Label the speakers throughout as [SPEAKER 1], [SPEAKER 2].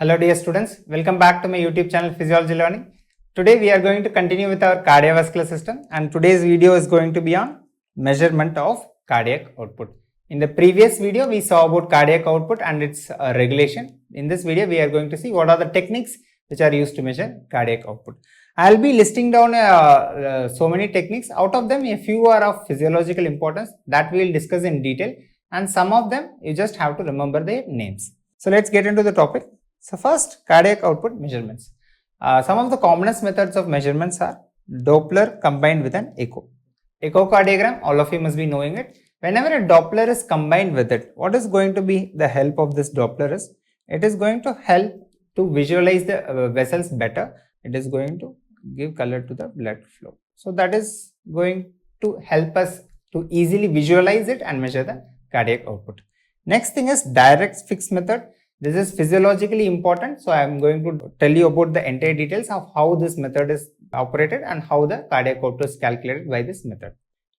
[SPEAKER 1] Hello dear students, welcome back to my YouTube channel Physiology Learning. Today we are going to continue with our cardiovascular system and today's video is going to be on measurement of cardiac output. In the previous video we saw about cardiac output and its regulation. In this video we are going to see what are the techniques which are used to measure cardiac output. I will be listing down so many techniques. Out of them a few are of physiological importance that we will discuss in detail and some of them you just have to remember their names. So let's get into the topic. So first, cardiac output measurements. Some of the commonest methods of measurements are Doppler combined with an echo. Echocardiogram, all of you must be knowing it. Whenever a Doppler is combined with it, what is going to be the help of this Doppler is, it is going to help to visualize the vessels better. It is going to give color to the blood flow. So that is going to help us to easily visualize it and measure the cardiac output. Next thing is direct fixed method. This is physiologically important, so I am going to tell you about the entire details of how this method is operated and how the cardiac output is calculated by this method.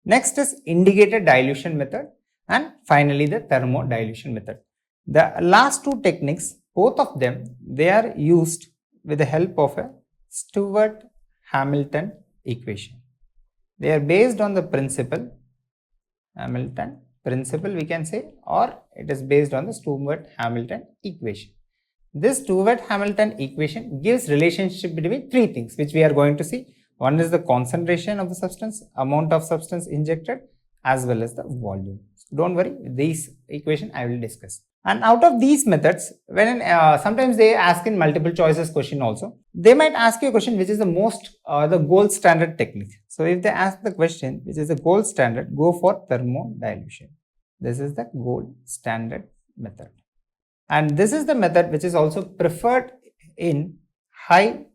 [SPEAKER 1] Next is indicated dilution method and finally the thermodilution method. The last two techniques, both of them, they are used with the help of a Stewart-Hamilton equation. They are based on the principle, Hamilton principle we can say, or it is based on the Stewart-Hamilton equation. This Stewart-Hamilton equation gives relationship between three things which we are going to see. One is the concentration of the substance, amount of substance injected as well as the volume. So don't worry, these equation I will discuss. And out of these methods, when sometimes they ask in multiple choices question also, they might ask you a question which is the most the gold standard technique. So if they ask the question which is the gold standard, go for thermodilution. This is the gold standard method. And this is the method which is also preferred in high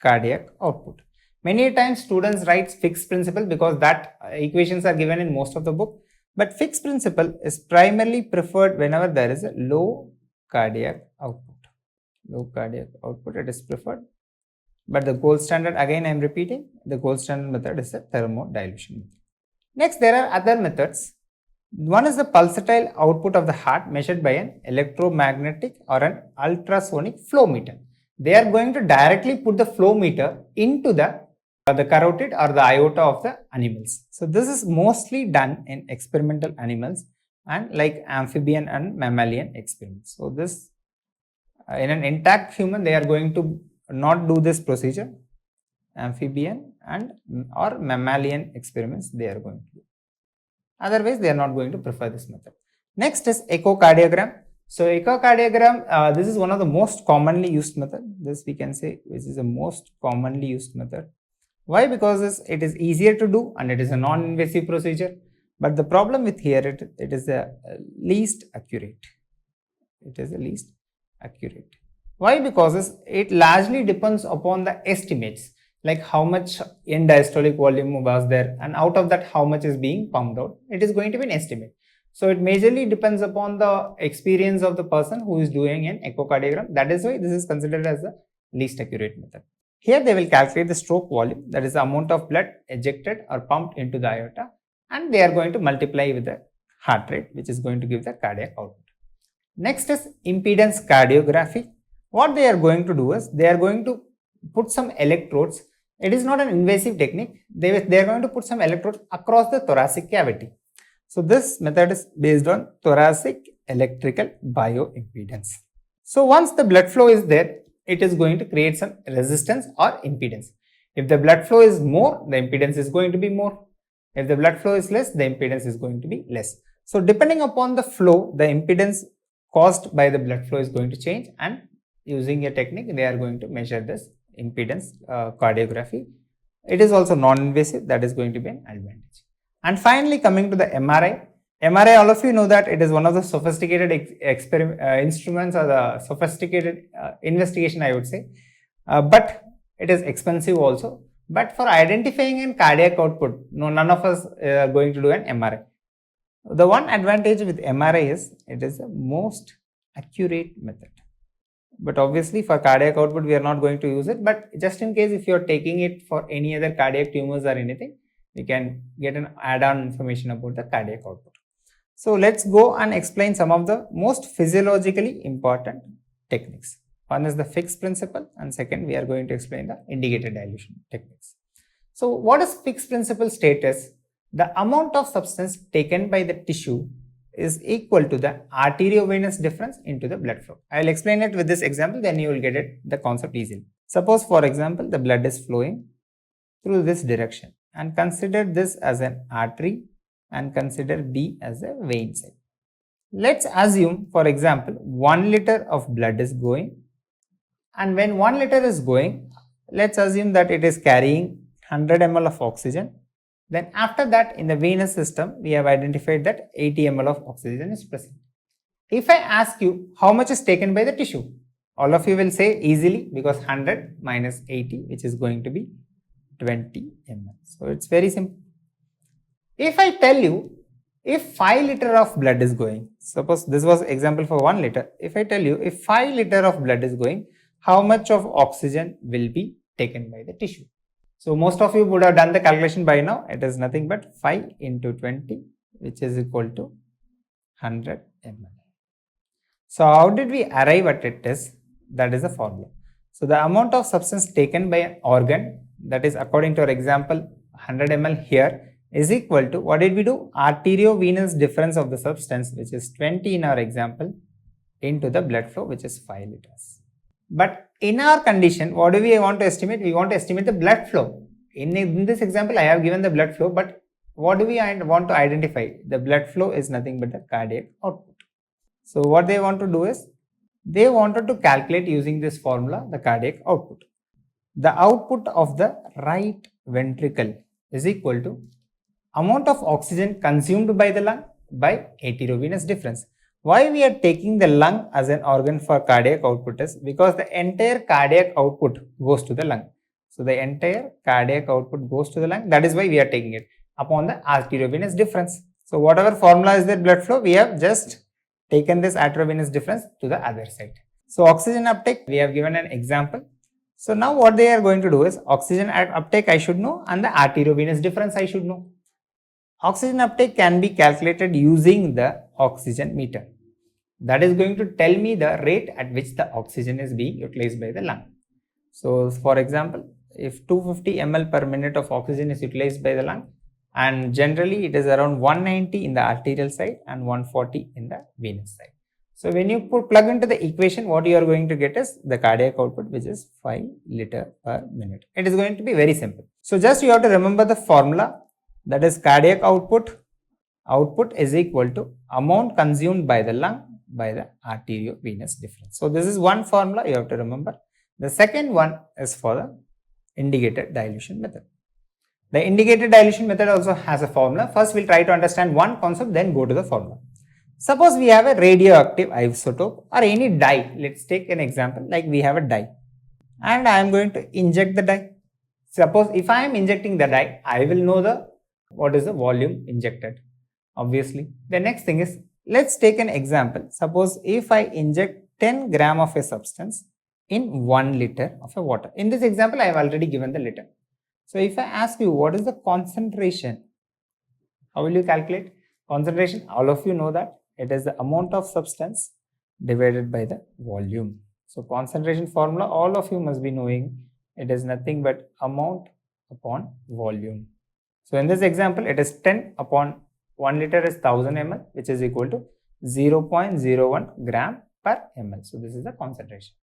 [SPEAKER 1] cardiac output. Many times students write fixed principle because that equations are given in most of the book. But fixed principle is primarily preferred whenever there is a low cardiac output. Low cardiac output, it is preferred. But the gold standard, again I am repeating, the gold standard method is the thermodilution method. Next, there are other methods. One is the pulsatile output of the heart measured by an electromagnetic or an ultrasonic flow meter. They are going to directly put the flow meter into the carotid or the aorta of the animals. So this is mostly done in experimental animals and like amphibian and mammalian experiments. So this in an intact human they are going to not do this procedure. Amphibian and or mammalian experiments they are going to do. Otherwise they are not going to prefer this method. Next is echocardiogram. So echocardiogram, this is one of the most commonly used method. This we can say which is the most commonly used method. Why? Because it is easier to do and it is a non-invasive procedure. But the problem with here, it is the least accurate. It is the least accurate. Why? Because it largely depends upon the estimates, like how much end diastolic volume was there and out of that how much is being pumped out. It is going to be an estimate. So it majorly depends upon the experience of the person who is doing an echocardiogram. That is why this is considered as the least accurate method. Here they will calculate the stroke volume, that is the amount of blood ejected or pumped into the aorta, and they are going to multiply with the heart rate which is going to give the cardiac output. Next is impedance cardiography. What they are going to do is they are going to put some electrodes. It is not an invasive technique. They are going to put some electrodes across the thoracic cavity. So this method is based on thoracic electrical bioimpedance. So once the blood flow is there, it is going to create some resistance or impedance. If the blood flow is more, the impedance is going to be more. If the blood flow is less, the impedance is going to be less. So depending upon the flow, the impedance caused by the blood flow is going to change, and using a technique, they are going to measure this impedance cardiography. It is also non-invasive, that is going to be an advantage. And finally coming to the MRI. MRI, all of you know that it is one of the sophisticated instruments or the sophisticated investigation I would say, but it is expensive also. But for identifying an cardiac output, none of us are going to do an MRI. The one advantage with MRI is it is the most accurate method. But obviously for cardiac output we are not going to use it, but just in case if you are taking it for any other cardiac tumors or anything, we can get an add-on information about the cardiac output. So let's go and explain some of the most physiologically important techniques. One is the Fick's principle, and second we are going to explain the indicated dilution techniques. So what is Fick's principle status? The amount of substance taken by the tissue is equal to the arteriovenous difference into the blood flow. I will explain it with this example, then you will get the concept easily. Suppose for example the blood is flowing through this direction, and consider this as an artery and consider B as a vein side. Let's assume for example 1 liter of blood is going, and when 1 liter is going, let's assume that it is carrying 100 ml of oxygen. Then after that in the venous system we have identified that 80 ml of oxygen is present. If I ask you how much is taken by the tissue, all of you will say easily, because 100 minus 80, which is going to be 20 ml. So it's very simple. If I tell you if 5 liter of blood is going, suppose this was example for 1 liter. If I tell you if 5 liter of blood is going, how much of oxygen will be taken by the tissue? So most of you would have done the calculation by now. It is nothing but 5 into 20, which is equal to 100 ml. So how did we arrive at it is, that is the formula. So the amount of substance taken by an organ, that is according to our example 100 ml here, is equal to, what did we do? Arteriovenous difference of the substance, which is 20 in our example, into the blood flow, which is 5 liters. But in our condition, what do we want to estimate? We want to estimate the blood flow. In this example, I have given the blood flow, but what do we want to identify? The blood flow is nothing but the cardiac output. So what they want to do is, they wanted to calculate using this formula the cardiac output. The output of the right ventricle is equal to amount of oxygen consumed by the lung by arteriovenous difference. Why we are taking the lung as an organ for cardiac output is because the entire cardiac output goes to the lung. So the entire cardiac output goes to the lung. That is why we are taking it upon the arteriovenous difference. So whatever formula is there blood flow, we have just taken this arteriovenous difference to the other side. So oxygen uptake, we have given an example. So now what they are going to do is, oxygen uptake I should know and the arteriovenous difference I should know. Oxygen uptake can be calculated using the oxygen meter. That is going to tell me the rate at which the oxygen is being utilized by the lung. So for example, if 250 ml per minute of oxygen is utilized by the lung, and generally it is around 190 in the arterial side and 140 in the venous side. So when you plug into the equation, what you are going to get is the cardiac output, which is 5 liter per minute. It is going to be very simple. So just you have to remember the formula, that is cardiac output is equal to amount consumed by the lung by the arteriovenous difference. So this is one formula you have to remember. The second one is for the indicated dilution method. The indicated dilution method also has a formula. First we'll try to understand one concept, then go to the formula. Suppose we have a radioactive isotope or any dye. Let's take an example, like we have a dye and I am going to inject the dye. Suppose if I am injecting the dye, I will know what is the volume injected, obviously. The next thing is, let's take an example. Suppose if I inject 10 gram of a substance in 1 liter of a water. In this example, I have already given the liter. So if I ask you what is the concentration, how will you calculate? Concentration, all of you know that it is the amount of substance divided by the volume. So concentration formula, all of you must be knowing, it is nothing but amount upon volume. So in this example, it is 10 upon 1 liter is 1000 ml, which is equal to 0.01 gram per ml. So this is the concentration.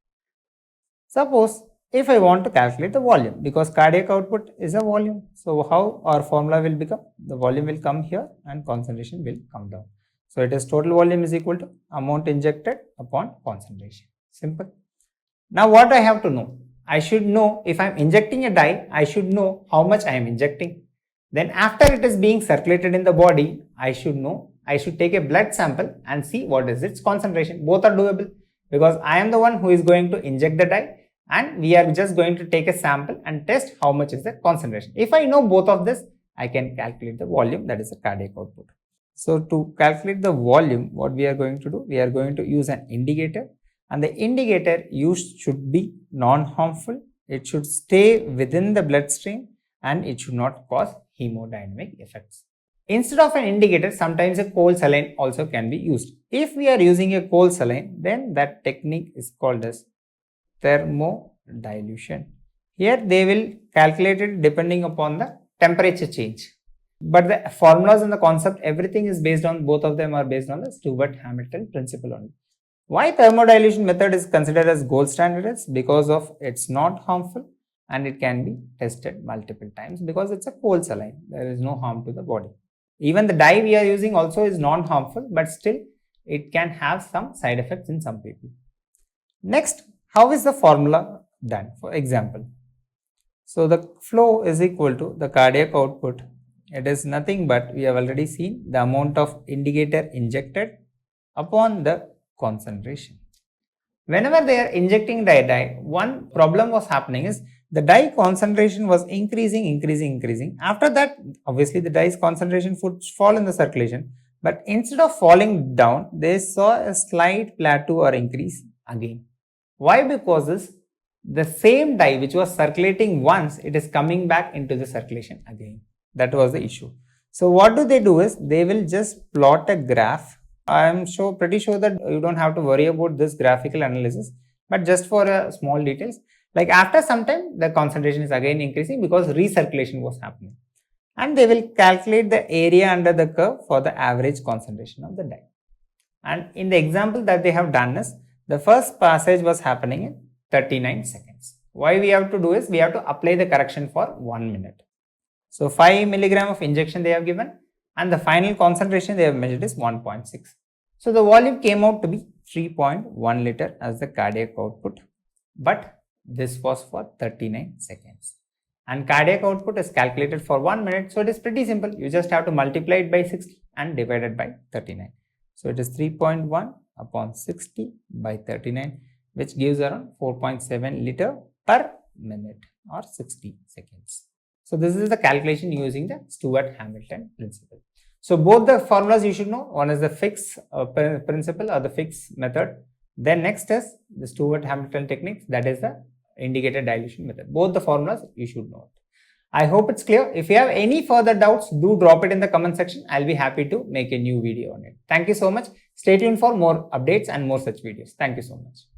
[SPEAKER 1] Suppose if I want to calculate the volume, because cardiac output is a volume. So how our formula will become? The volume will come here and concentration will come down. So it is total volume is equal to amount injected upon concentration. Simple. Now what I have to know? I should know, if I am injecting a dye, I should know how much I am injecting. Then after it is being circulated in the body, I should know, I should take a blood sample and see what is its concentration. Both are doable because I am the one who is going to inject the dye and we are just going to take a sample and test how much is the concentration. If I know both of this, I can calculate the volume, that is the cardiac output. So to calculate the volume, what we are going to do? We are going to use an indicator, and the indicator used should be non-harmful. It should stay within the bloodstream and it should not cause hemodynamic effects. Instead of an indicator, sometimes a cold saline also can be used. If we are using a cold saline, then that technique is called as thermodilution. Here they will calculate it depending upon the temperature change. But the formulas and the concept, everything is based on, both of them are based on the Stewart-Hamilton principle only. Why thermodilution method is considered as gold standard is because of it's not harmful and it can be tested multiple times because it's a cold saline. There is no harm to the body. Even the dye we are using also is non-harmful, but still it can have some side effects in some people. Next, how is the formula done? For example, so the flow is equal to the cardiac output. It is nothing but, we have already seen, the amount of indicator injected upon the concentration. Whenever they are injecting dye, one problem was happening is the dye concentration was increasing. After that, obviously the dye's concentration would fall in the circulation, but instead of falling down, they saw a slight plateau or increase again. Why? Because the same dye which was circulating once, it is coming back into the circulation again. That was the issue. So what do they do is, they will just plot a graph. I am pretty sure that you don't have to worry about this graphical analysis, but just for small details, like after some time the concentration is again increasing because recirculation was happening, and they will calculate the area under the curve for the average concentration of the dye. And in the example that they have done is, the first passage was happening in 39 seconds. Why we have to do is, we have to apply the correction for 1 minute. So 5 milligram of injection they have given, and the final concentration they have measured is 1.6. So the volume came out to be 3.1 liter as the cardiac output, but this was for 39 seconds. And cardiac output is calculated for 1 minute, so it is pretty simple. You just have to multiply it by 60 and divide it by 39. So it is 3.1 upon 60 by 39, which gives around 4.7 liter per minute or 60 seconds. So this is the calculation using the Stewart-Hamilton principle. So both the formulas you should know. One is the Fick's principle or the Fick's method. Then next is the Stewart-Hamilton techniques, that is the indicator dilution method. Both the formulas you should know. I hope it's clear. If you have any further doubts, do drop it in the comment section. I'll be happy to make a new video on it. Thank you so much. Stay tuned for more updates and more such videos. Thank you so much.